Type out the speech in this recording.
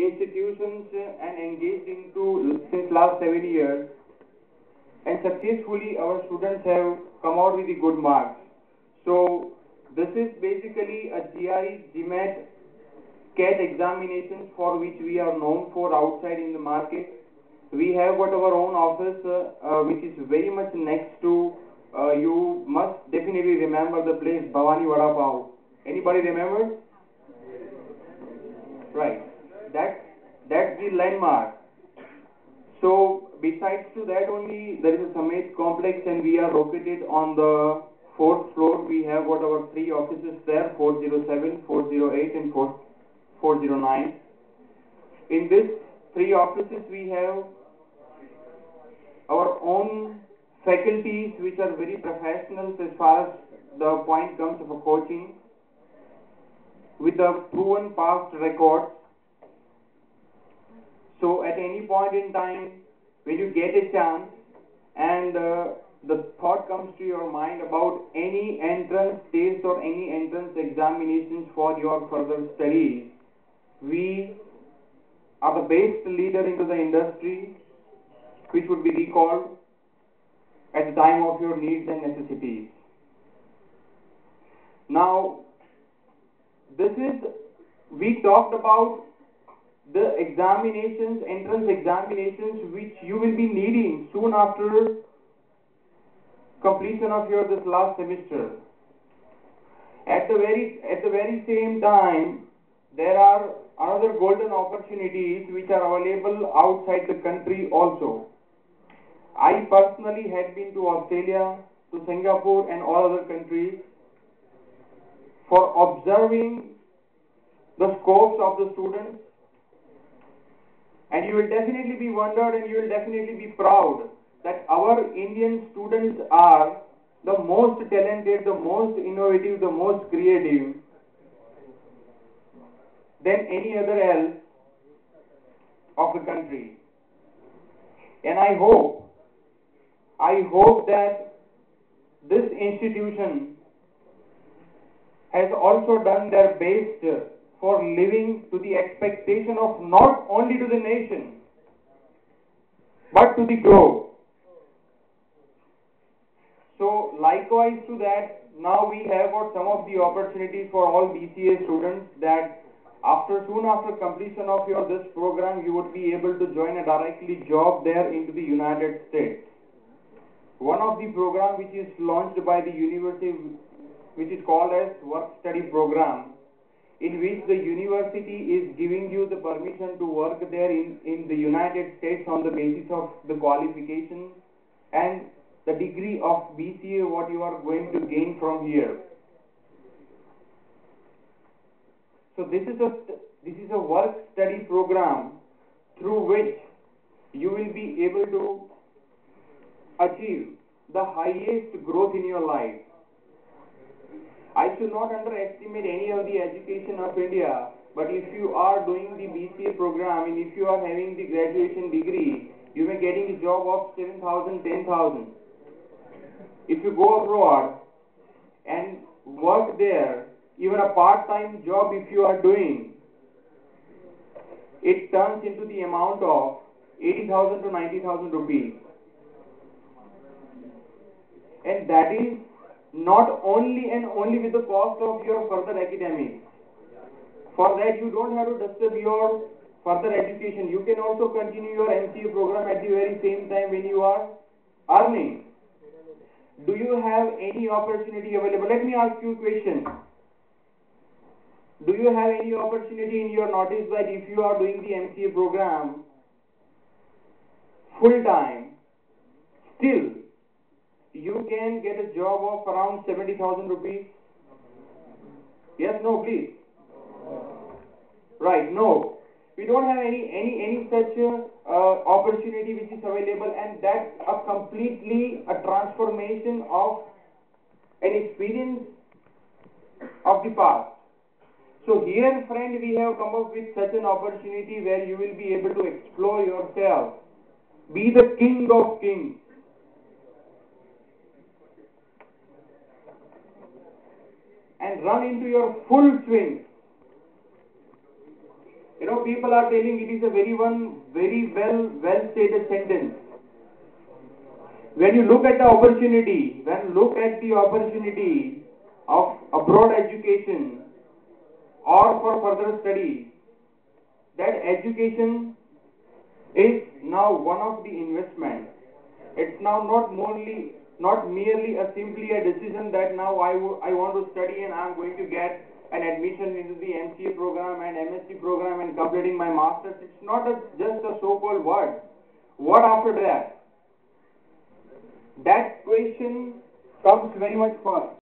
institutions and engaged into since last 7 years, and successfully our students have come out with the good marks. So this is basically a GRE, GMAT, CAT examinations for which we are known for outside in the market. We have got our own office which is very much next to, you must definitely remember the place Bhavani Vada Pav. Anybody remember? Right. That's the landmark. So besides to that only, there is a Summit complex and we are located on the fourth floor. We have got our three offices there, 407, 408 and 409. In this three offices we have our own faculties which are very professional as far as the point comes of a coaching with a proven past record. So at any point in time when you get a chance and the thought comes to your mind about any entrance test or any entrance examinations for your further studies, we are the best leader into the industry which would be recalled at the time of your needs and necessities. Now, we talked about the examinations, entrance examinations, which you will be needing soon after completion of your this last semester. At the very same time, there are other golden opportunities which are available outside the country also. I personally had been to Australia, to Singapore and all other countries for observing the scopes of the students, and you will definitely be wondered and you will definitely be proud that our Indian students are the most talented, the most innovative, the most creative than any other else of the country. And I hope that this institution has also done their best for living to the expectation of not only to the nation but to the globe. So likewise to that, now we have got some of the opportunities for all BCA students that soon after completion of your this program, you would be able to join a directly job there into the United States. One of the program which is launched by the university, which is called as work study program, in which the university is giving you the permission to work there in the United States on the basis of the qualification and the degree of BCA what you are going to gain from here. So this is a work study program through which you will be able to achieve the highest growth in your life. I should not underestimate any of the education of India, but if you are doing the BCA program and if you are having the graduation degree, you may getting a job of 7,000, 10,000. If you go abroad and work there, even a part-time job if you are doing, it turns into the amount of 80,000 to 90,000 rupees. And that is not only with the cost of your further academics. For that you don't have to disturb your further education. You can also continue your MCA program at the very same time when you are earning. Do you have any opportunity available? Let me ask you a question. Do you have any opportunity in your notice that if you are doing the MCA program full time, still you can get a job of around 70,000 rupees? Yes, no, please. Right, no. We don't have any such opportunity which is available, and that's completely a transformation of an experience of the past. So here, friend, we have come up with such an opportunity where you will be able to explore yourself, be the king of kings. And run into your full swing. You know, people are telling it is a very well stated sentence. When you look at the opportunity, of abroad education or for further study, that education is now one of the investment. It's now not merely a simply a decision that now I want to study and I'm going to get an admission into the MCA program and MSc program and completing my masters. It's not just a so-called word. What after that? That question comes very much first.